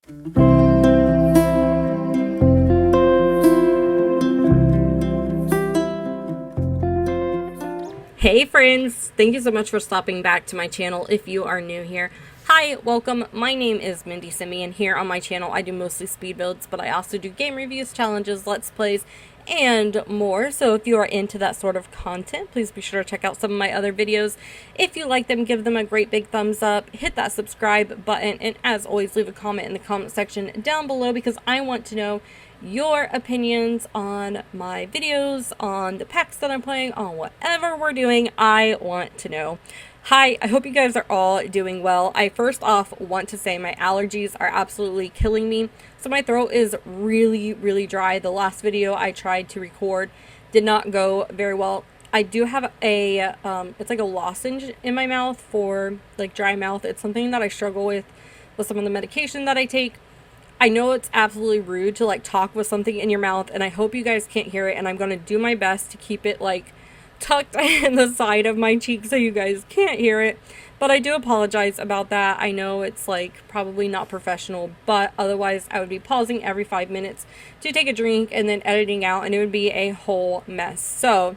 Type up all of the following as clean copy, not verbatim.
Hey friends, thank you so much for stopping back to my channel if you are new here. Hi, welcome. My name is Mindii Simii, and here on my channel I do mostly speed builds, but I also do game reviews, challenges, let's plays, and more. So if you are into that sort of content, please be sure to check out some of my other videos. If you like them, give them a great big thumbs up, hit that subscribe button, and as always, leave a comment in the comment section down below because I want to know your opinions on my videos, on the packs that I'm playing, on whatever we're doing. I want to know. Hi, I hope you guys are all doing well. I first off want to say my allergies are absolutely killing me. So my throat is really dry. The last video I tried to record did not go very well. I do have a, it's like a lozenge in my mouth for like dry mouth. It's something that I struggle with some of the medication that I take. I know it's absolutely rude to like talk with something in your mouth, and I hope you guys can't hear it, and I'm going to do my best to keep it like tucked in the side of my cheek so you guys can't hear it. But I do apologize about that. I know it's like probably not professional, but otherwise I would be pausing every 5 minutes to take a drink and then editing out, and it would be a whole mess. So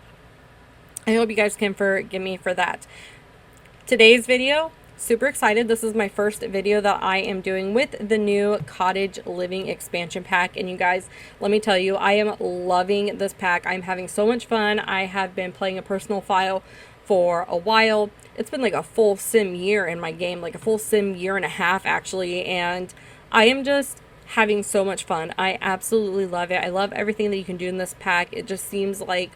I hope you guys can forgive me for that. Today's video, super excited. This is my first video that I am doing with the new Cottage Living expansion pack, and you guys, let me tell you, I am loving this pack. I'm having so much fun. I have been playing a personal file for a while. It's been like a full sim year in my game, like a full sim year and a half actually, and I am just having so much fun. I absolutely love it. I love everything that you can do in this pack. It just seems like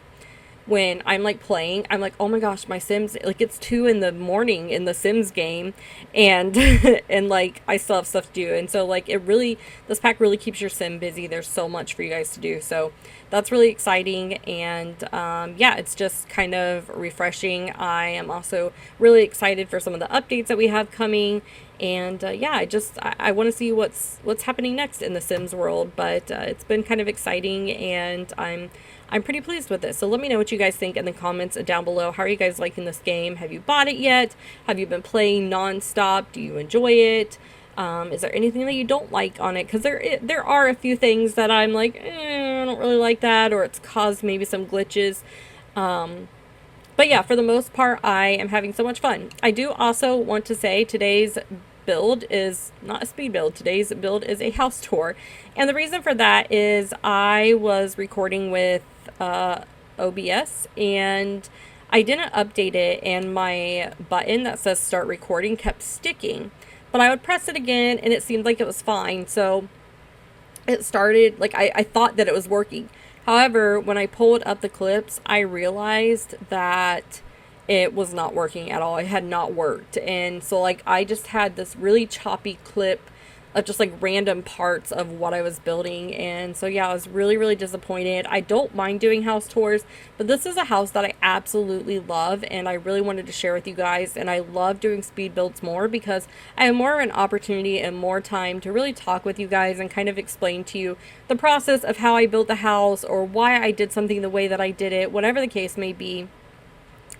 when I'm like playing, I'm like, oh my gosh, my Sims, like it's 2 in the morning in the Sims game, and and like I still have stuff to do. And so like it really, this pack really keeps your Sim busy. There's so much for you guys to do, so that's really exciting. And yeah, it's just kind of refreshing. I am also really excited for some of the updates that we have coming, and yeah, I want to see what's happening next in the Sims world. But it's been kind of exciting, and I'm pretty pleased with it. So let me know what you guys think in the comments down below. How are you guys liking this game? Have you bought it yet? Have you been playing non-stop? Do you enjoy it? Is there anything that you don't like on it? Because there are a few things that I'm like, I don't really like that, or it's caused maybe some glitches. But yeah, for the most part, I am having so much fun. I do also want to say today's build is not a speed build. Today's build is a house tour. And the reason for that is I was recording with OBS, and I didn't update it, and my button that says start recording kept sticking, but I would press it again and it seemed like it was fine. So it started, like I thought that it was working. However, when I pulled up the clips, I realized that it was not working at all. It had not worked. And so like I just had this really choppy clip of just like random parts of what I was building. And so yeah, I was really disappointed. I don't mind doing house tours, but this is a house that I absolutely love, and I really wanted to share with you guys. And I love doing speed builds more because I have more of an opportunity and more time to really talk with you guys and kind of explain to you the process of how I built the house, or why I did something the way that I did it, whatever the case may be.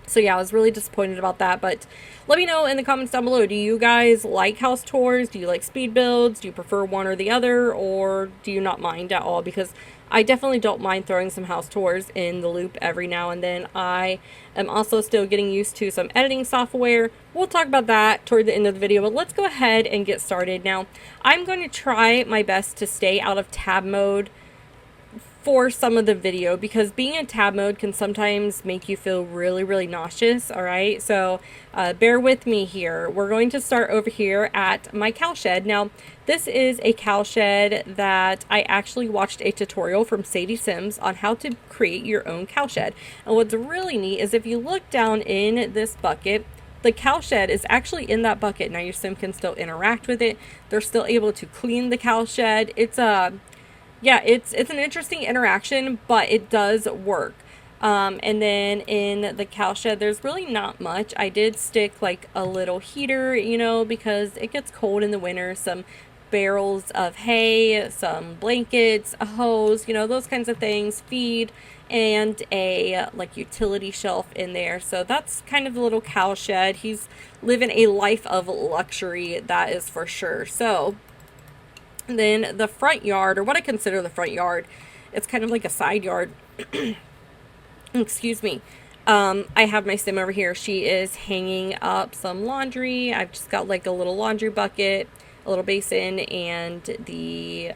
So yeah, I was really disappointed about that, but let me know in the comments down below. Do you guys like house tours? Do you like speed builds? Do you prefer one or the other, or do you not mind at all? Because I definitely don't mind throwing some house tours in the loop every now and then. I am also still getting used to some editing software. We'll talk about that toward the end of the video, but let's go ahead and get started. Now, I'm going to try my best to stay out of tab mode for some of the video, because being in tab mode can sometimes make you feel really nauseous. All right, so bear with me here. We're going to start over here at my cow shed. Now, this is a cow shed that I actually watched a tutorial from Sadie Sims on how to create your own cow shed. And what's really neat is if you look down in this bucket, the cow shed is actually in that bucket. Now your sim can still interact with it. They're still able to clean the cow shed. It's a yeah, it's an interesting interaction, but it does work. And then in the cow shed, there's really not much. I did stick like a little heater, you know, because it gets cold in the winter. Some barrels of hay, some blankets, a hose, you know, those kinds of things, feed, and a like utility shelf in there. So that's kind of the little cow shed. He's living a life of luxury, that is for sure. So And then the front yard, or what I consider the front yard, it's kind of like a side yard. Excuse me. I have my sim over here. She is hanging up some laundry. I've just got like a little laundry bucket, a little basin, and the,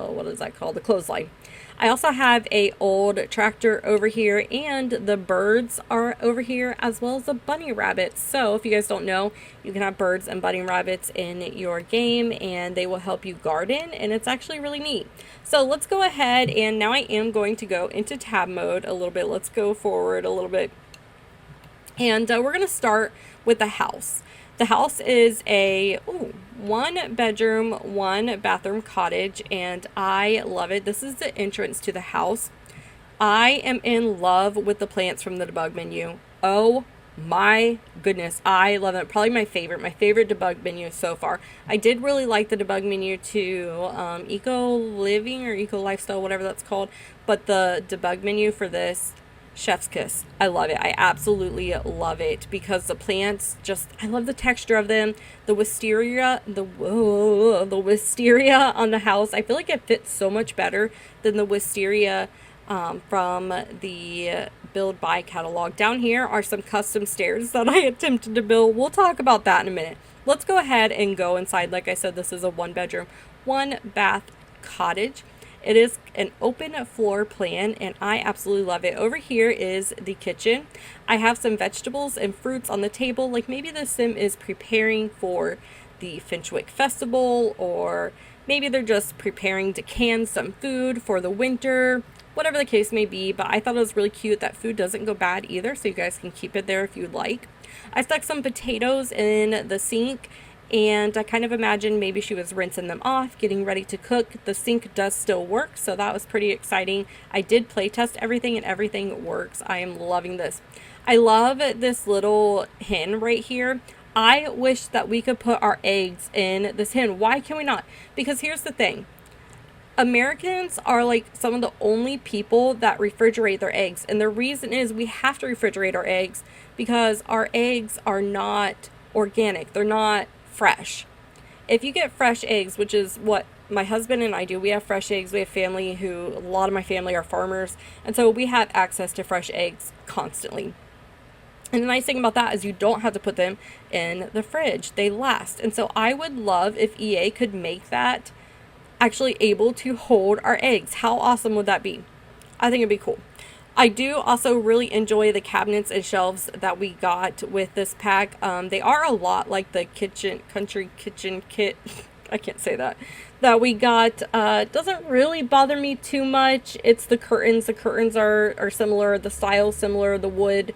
what is that called? The clothesline. I also have a old tractor over here, and the birds are over here, as well as the bunny rabbits. So if you guys don't know, you can have birds and bunny rabbits in your game, and they will help you garden, and it's actually really neat. So let's go ahead, and now I am going to go into tab mode a little bit. Let's go forward a little bit. And we're going to start with the house. The house is a 1 bedroom, 1 bathroom cottage, and I love it. This is the entrance to the house. I am in love with the plants from the debug menu. Oh my goodness, I love it. Probably my favorite debug menu so far. I did really like the debug menu to Eco Living or Eco Lifestyle, whatever that's called, but the debug menu for this, chef's kiss. I love it. I absolutely love it because the plants just, I love the texture of them. The wisteria, the wisteria on the house, I feel like it fits so much better than the wisteria from the build by catalog. Down here are some custom stairs that I attempted to build. We'll talk about that in a minute. Let's go ahead and go inside. Like I said, this is a 1 bedroom, 1 bath cottage. It is an open floor plan, and I absolutely love it. Over here is the kitchen. I have some vegetables and fruits on the table, like maybe the sim is preparing for the Finchwick Festival, or maybe they're just preparing to can some food for the winter, whatever the case may be. But I thought it was really cute that food doesn't go bad either, so you guys can keep it there if you'd like. I stuck some potatoes in the sink, and I kind of imagined maybe she was rinsing them off, getting ready to cook. The sink does still work, so that was pretty exciting. I did play test everything, and everything works. I am loving this. I love this little hen right here. I wish that we could put our eggs in this hen. Why can we not? Because here's the thing. Americans are like some of the only people that refrigerate their eggs. And the reason is we have to refrigerate our eggs because our eggs are not organic. They're not fresh. If you get fresh eggs, which is what my husband and I do, we have fresh eggs. We have family who, a lot of my family are farmers, and so we have access to fresh eggs constantly. And the nice thing about that is you don't have to put them in the fridge. They last. And so I would love if EA could make that actually able to hold our eggs. How awesome would that be? I think it'd be cool. I do also really enjoy the cabinets and shelves that we got with this pack. They are a lot like the country kitchen kit. I can't say that. That we got. Doesn't really bother me too much. It's the curtains. The curtains are similar. The style similar. The wood.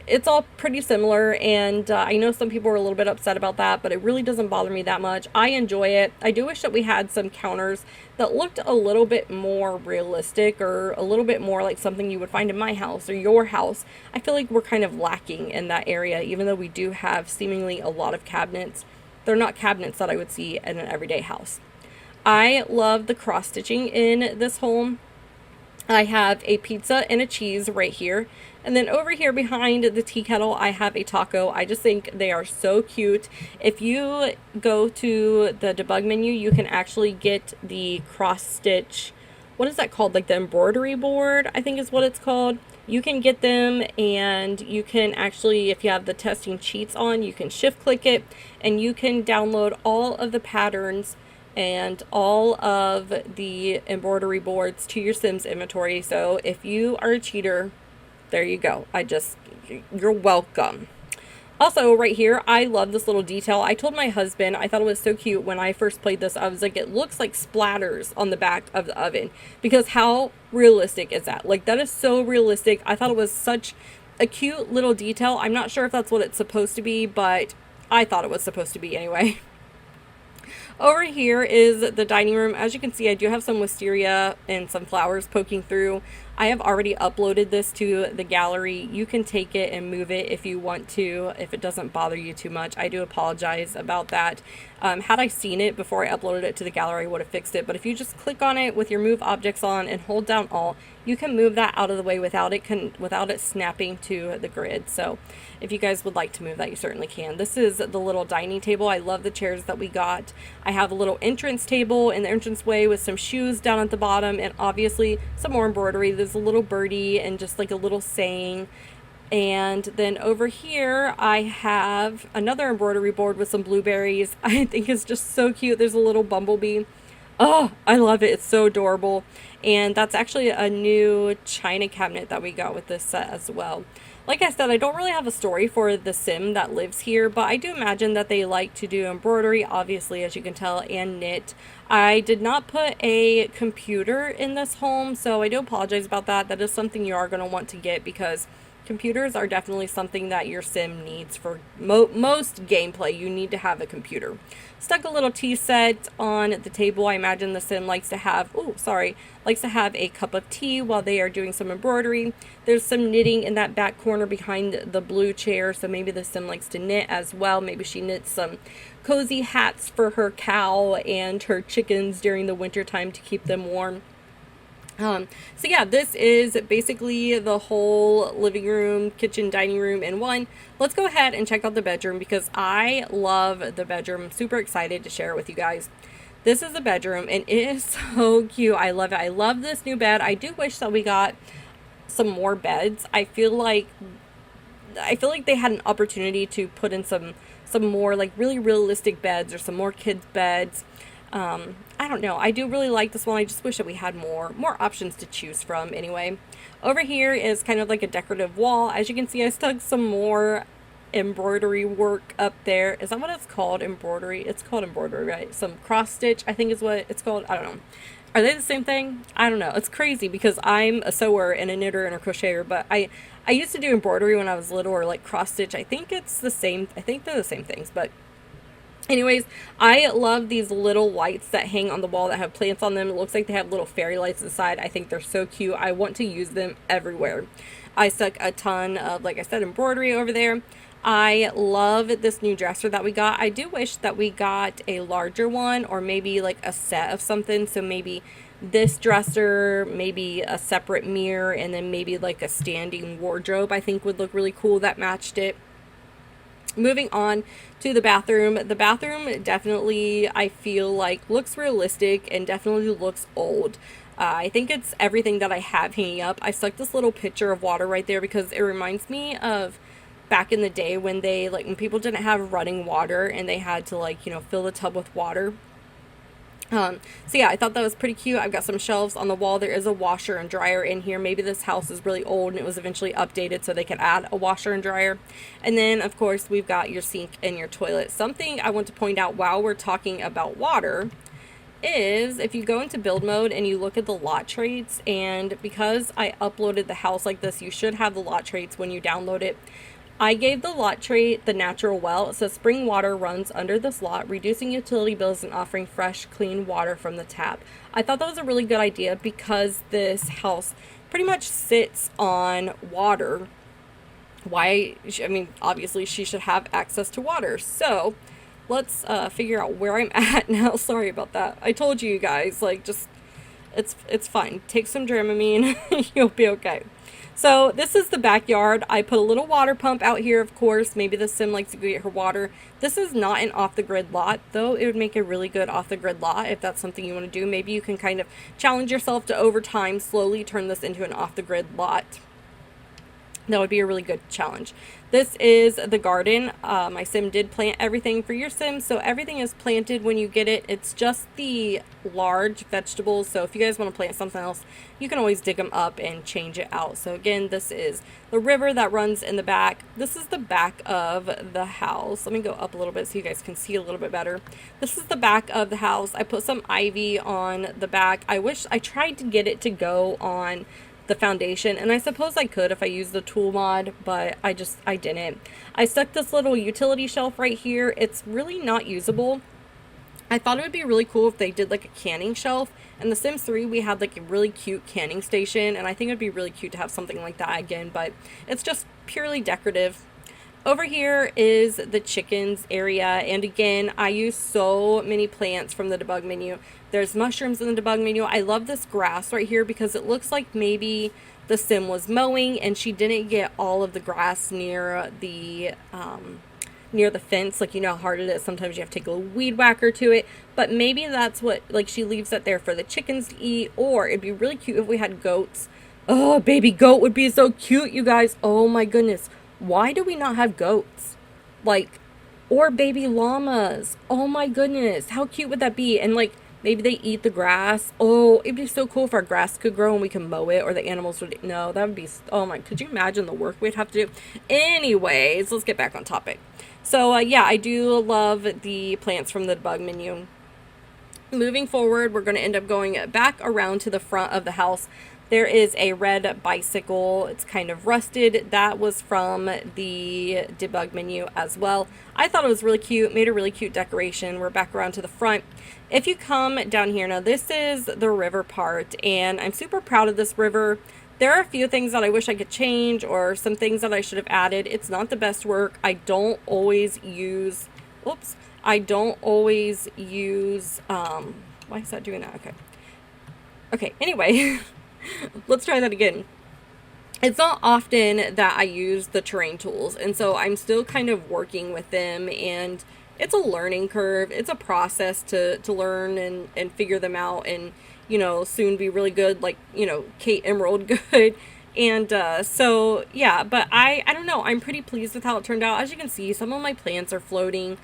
It's all pretty similar, and I know some people were a little bit upset about that, but it really doesn't bother me that much. I enjoy it. I do wish that we had some counters that looked a little bit more realistic, or a little bit more like something you would find in my house or your house. I feel like we're kind of lacking in that area, even though we do have seemingly a lot of cabinets. They're not cabinets that I would see in an everyday house. I love the cross stitching in this home. I have a pizza and a cheese right here. And then over here behind the tea kettle, I have a taco. I just think they are so cute. If you go to the debug menu, you can actually get the cross stitch. What is that called? Like the embroidery board, I think is what it's called. You can get them, and you can actually, if you have the testing cheats on, you can shift click it, and you can download all of the patterns and all of the embroidery boards to your Sims inventory. So if you are a cheater, there you go. You're welcome. Also, right here, I love this little detail. I told my husband, I thought it was so cute when I first played this. I was like, it looks like splatters on the back of the oven. Because how realistic is that? Like, that is so realistic. I thought it was such a cute little detail. I'm not sure if that's what it's supposed to be, but I thought it was supposed to be anyway. Over here is the dining room. As you can see, I do have some wisteria and some flowers poking through. I have already uploaded this to the gallery. You can take it and move it if you want to, if it doesn't bother you too much. I do apologize about that. Had I seen it before I uploaded it to the gallery, I would have fixed it. But if you just click on it with your move objects on and hold down Alt, you can move that out of the way without it snapping to the grid. So if you guys would like to move that, you certainly can. This is the little dining table. I love the chairs that we got. I have a little entrance table in the entranceway with some shoes down at the bottom, and obviously some more embroidery. There's a little birdie and just like a little saying. And then over here, I have another embroidery board with some blueberries. I think it's just so cute. There's a little bumblebee. Oh, I love it. It's so adorable. And that's actually a new china cabinet that we got with this set as well. Like I said, I don't really have a story for the sim that lives here, but I do imagine that they like to do embroidery, obviously, as you can tell, and knit. I did not put a computer in this home, so I do apologize about that. That is something you are going to want to get, because computers are definitely something that your sim needs for most gameplay. You need to have a computer. Stuck a little tea set on the table. I imagine the sim likes to have, likes to have a cup of tea while they are doing some embroidery. There's some knitting in that back corner behind the blue chair, so maybe the sim likes to knit as well. Maybe she knits some cozy hats for her cow and her chickens during the winter time to keep them warm. So yeah, this is basically the whole living room, kitchen, dining room in one. Let's go ahead and check out the bedroom, because I love the bedroom. I'm super excited to share it with you guys. This is the bedroom, and it is so cute. I love it. I love this new bed. I do wish that we got some more beds. I feel like they had an opportunity to put in some more like really realistic beds, or some more kids beds. I don't know. I do really like this one. I just wish that we had more options to choose from. Anyway, over here is kind of like a decorative wall. As you can see, I stuck some more embroidery work up there. Is that what it's called? Embroidery? It's called embroidery, right? Some cross stitch, I think is what it's called. I don't know. Are they the same thing? I don't know. It's crazy, because I'm a sewer and a knitter and a crocheter, but I used to do embroidery when I was little, or like cross stitch. I think it's the same. I think they're the same things, but anyways, I love these little lights that hang on the wall that have plants on them. It looks like they have little fairy lights inside. I think they're so cute. I want to use them everywhere. I stuck a ton of, like I said, embroidery over there. I love this new dresser that we got. I do wish that we got a larger one, or maybe like a set of something. So maybe this dresser, maybe a separate mirror, and then maybe like a standing wardrobe, I think would look really cool that matched it. Moving on to the bathroom. The bathroom definitely, I feel like, looks realistic and definitely looks old. I think it's everything that I have hanging up. I stuck this little pitcher of water right there because it reminds me of back in the day when when people didn't have running water and they had to fill the tub with water. So yeah, I thought that was pretty cute. I've got some shelves on the wall. There is a washer and dryer in here. Maybe this house is really old and it was eventually updated so they could add a washer and dryer. And then of course we've got your sink and your toilet. Something I want to point out while we're talking about water is if you go into build mode and you look at the lot traits, and because I uploaded the house like this, you should have the lot traits when you download it. I gave the lot trait the natural well. It says spring water runs under this lot, reducing utility bills and offering fresh, clean water from the tap. I thought that was a really good idea because this house pretty much sits on water. Obviously she should have access to water. So let's figure out where I'm at now. Sorry about that. I told you guys, it's fine. Take some Dramamine, you'll be okay. So this is the backyard. I put a little water pump out here, of course. Maybe the sim likes to go get her water. This is not an off-the-grid lot, though it would make a really good off-the-grid lot if that's something you want to do. Maybe you can kind of challenge yourself to, over time, slowly turn this into an off-the-grid lot. That would be a really good challenge. This is the garden. My sim did plant everything for your sim, so everything is planted when you get it. It's just the large vegetables, so if you guys want to plant something else, you can always dig them up and change it out. So again, this is the river that runs in the back. This is the back of the house. Let me go up a little bit so you guys can see a little bit better. This is the back of the house. I put some ivy on the back. I tried to get it to go on the foundation, and I suppose I could if I used the tool mod, but I didn't. I stuck this little utility shelf right here. It's really not usable. I thought it would be really cool if they did like a canning shelf. In The Sims 3, we had like a really cute canning station, and I think it would be really cute to have something like that again, but it's just purely decorative. Over here is the chickens area, and again, I use so many plants from the debug menu. There's mushrooms in the debug menu. I love this grass right here because it looks like maybe the sim was mowing and she didn't get all of the grass near the fence. Like, you know how hard it is. Sometimes you have to take a little weed whacker to it, but maybe that's what, like, she leaves that there for the chickens to eat. Or it'd be really cute if we had goats. Oh, baby goat would be so cute, you guys. Oh my goodness. Why do we not have goats? Like, or baby llamas. Oh my goodness. How cute would that be? And like, maybe they eat the grass. Oh, it'd be so cool if our grass could grow and we can mow it, or the animals would. No, that would be, oh my, could you imagine the work we'd have to do? Anyways, let's get back on topic. So, yeah, I do love the plants from the debug menu. Moving forward, we're going to end up going back around to the front of the house. There is a red bicycle. It's kind of rusted. That was from the debug menu as well. I thought it was really cute. Made a really cute decoration. We're back around to the front. If you come down here, now this is the river part, and I'm super proud of this river. There are a few things that I wish I could change, or some things that I should have added. It's not the best work. I don't always use, why is that doing that? Okay, anyway, let's try that again. It's not often that I use the terrain tools, and so I'm still kind of working with them, and it's a learning curve. It's a process to learn and figure them out, and you know, soon be really good, like, you know, Kate Emerald good. And so yeah, but I don't know, I'm pretty pleased with how it turned out. As you can see, some of my plants are floating.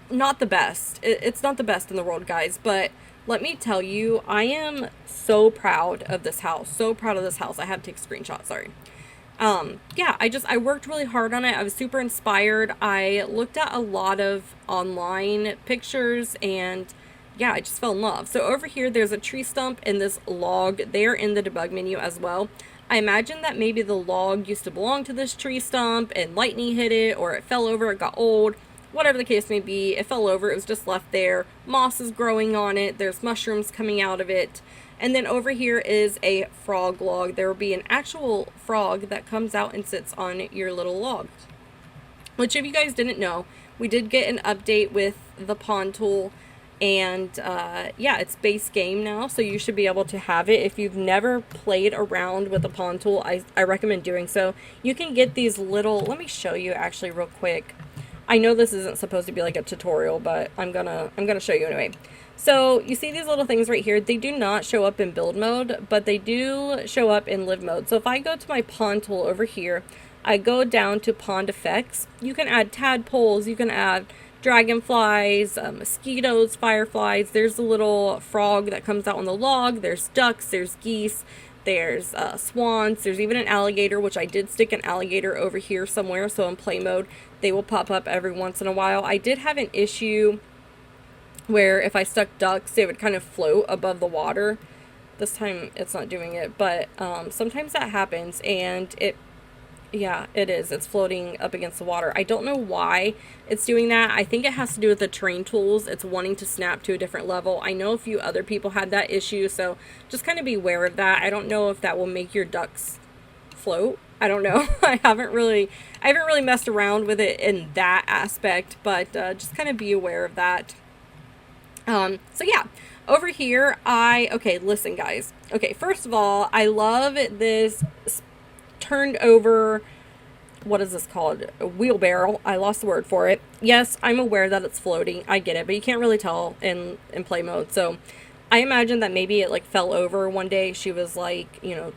Not the best. It's not the best in the world, guys, but let me tell you, I am so proud of this house. So proud of this house. I had to take a screenshot, sorry. Yeah, I worked really hard on it. I was super inspired. I looked at a lot of online pictures, and yeah, I just fell in love. So over here, there's a tree stump and this log. They're in the debug menu as well. I imagine that maybe the log used to belong to this tree stump and lightning hit it, or it fell over, it got old. Whatever the case may be, it fell over, it was just left there. Moss is growing on it, there's mushrooms coming out of it. And then over here is a frog log. There will be an actual frog that comes out and sits on your little log. Which, if you guys didn't know, we did get an update with the pond tool. And yeah, it's base game now, so you should be able to have it. If you've never played around with the pond tool, I recommend doing so. You can get these little, let me show you actually real quick. I know this isn't supposed to be like a tutorial, but I'm gonna show you anyway. So you see these little things right here. They do not show up in build mode, but they do show up in live mode. So if I go to my pond tool over here, I go down to pond effects. You can add tadpoles, you can add dragonflies, mosquitoes, fireflies. There's a little frog that comes out on the log. There's ducks, there's geese, there's swans, there's even an alligator, which I did stick an alligator over here somewhere, so in play mode they will pop up every once in a while. I did have an issue where if I stuck ducks, they would kind of float above the water. This time it's not doing it, but sometimes that happens, and yeah, it is. It's floating up against the water. I don't know why it's doing that. I think it has to do with the terrain tools. It's wanting to snap to a different level. I know a few other people had that issue, so just kind of be aware of that. I don't know if that will make your ducks float. I don't know. I haven't really messed around with it in that aspect, but just kind of be aware of that. So yeah, over here, okay, listen guys. Okay, first of all, I love this turned over, what is this called? A wheelbarrow. I lost the word for it. Yes, I'm aware that it's floating. I get it, but you can't really tell in play mode. So I imagine that maybe it like fell over one day. She was like, you know,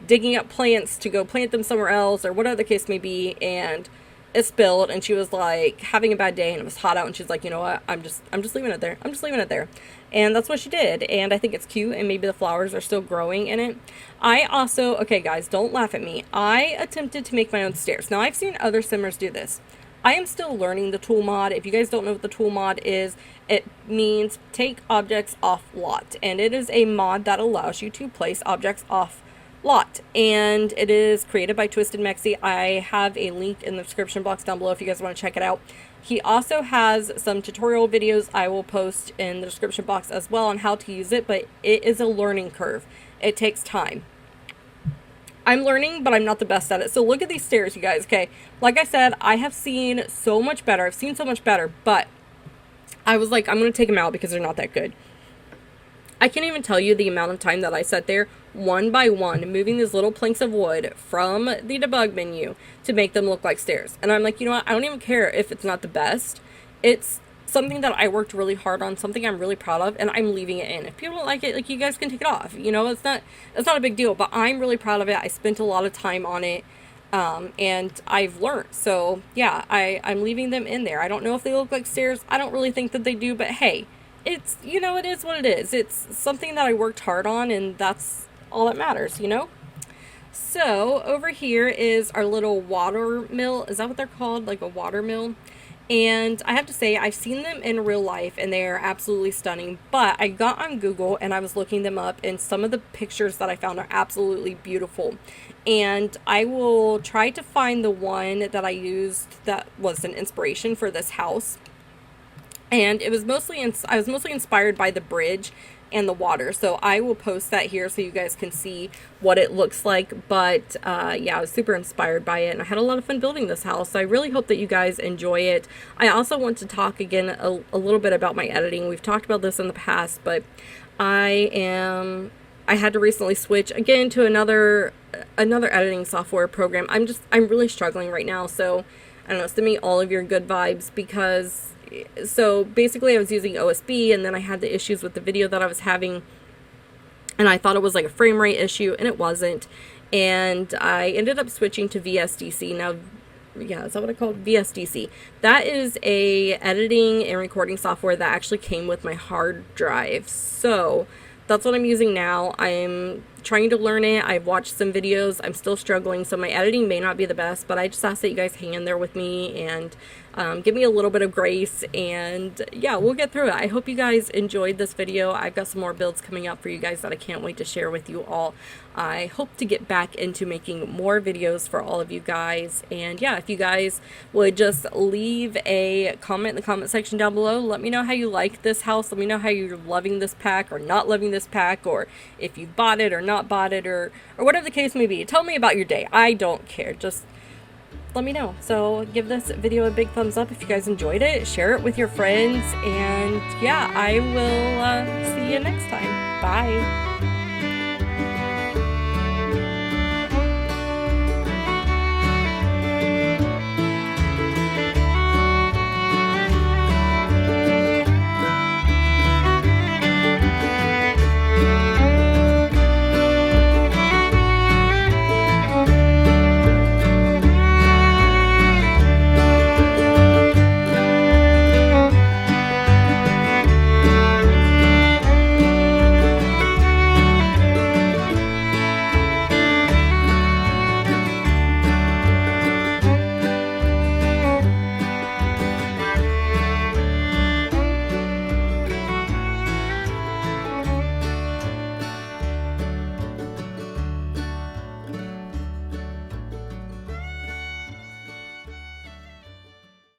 digging up plants to go plant them somewhere else, or whatever the case may be, and it spilled, and she was like having a bad day, and it was hot out, and she's like, you know what, I'm just leaving it there. I'm just leaving it there. And that's what she did, and I think it's cute, and maybe the flowers are still growing in it. I also, okay guys, don't laugh at me. I attempted to make my own stairs. Now, I've seen other simmers do this. I am still learning the tool mod. If you guys don't know what the tool mod is, it means take objects off lot, and it is a mod that allows you to place objects off lot, and it is created by Twisted Mexi. I have a link in the description box down below if you guys want to check it out. He also has some tutorial videos I will post in the description box as well on how to use it, but it is a learning curve. It takes time. I'm learning, but I'm not the best at it. So look at these stairs, you guys, okay? Like I said, I have seen so much better. I've seen so much better, but I was like, I'm going to take them out because they're not that good. I can't even tell you the amount of time that I sat there one by one moving these little planks of wood from the debug menu to make them look like stairs. And I'm like, you know what? I don't even care if it's not the best. It's something that I worked really hard on, something I'm really proud of, and I'm leaving it in. If people don't like it, like, you guys can take it off. You know, it's not a big deal, but I'm really proud of it. I spent a lot of time on it. And I've learned. So yeah, I'm leaving them in there. I don't know if they look like stairs. I don't really think that they do, but hey, it's, you know, it is what it is. It's something that I worked hard on, and that's all that matters, you know? So over here is our little water mill. Is that what they're called? Like a water mill? And I have to say, I've seen them in real life and they are absolutely stunning, but I got on Google and I was looking them up, and some of the pictures that I found are absolutely beautiful. And I will try to find the one that I used that was an inspiration for this house. And it was I was mostly inspired by the bridge and the water. So I will post that here so you guys can see what it looks like. But yeah, I was super inspired by it, and I had a lot of fun building this house. So I really hope that you guys enjoy it. I also want to talk again a little bit about my editing. We've talked about this in the past, but I had to recently switch again to another editing software program. I'm really struggling right now. So I don't know, send me all of your good vibes, because so basically I was using OSB, and then I had the issues with the video that I was having, and I thought it was like a frame rate issue, and it wasn't. And I ended up switching to VSDC. Now, yeah, is that what I called? VSDC. That is a editing and recording software that actually came with my hard drive. So that's what I'm using now. I'm trying to learn it. I've watched some videos. I'm still struggling, so my editing may not be the best, but I just ask that you guys hang in there with me and give me a little bit of grace, and yeah, we'll get through it. I hope you guys enjoyed this video. I've got some more builds coming up for you guys that I can't wait to share with you all. I hope to get back into making more videos for all of you guys, and yeah, if you guys would just leave a comment in the comment section down below, let me know how you like this house. Let me know how you're loving this pack or not loving this pack, or if you bought it or not bought it, or whatever the case may be. Tell me about your day. I don't care. Just let me know. So give this video a big thumbs up if you guys enjoyed it. Share it with your friends, and yeah, I will see you next time. Bye.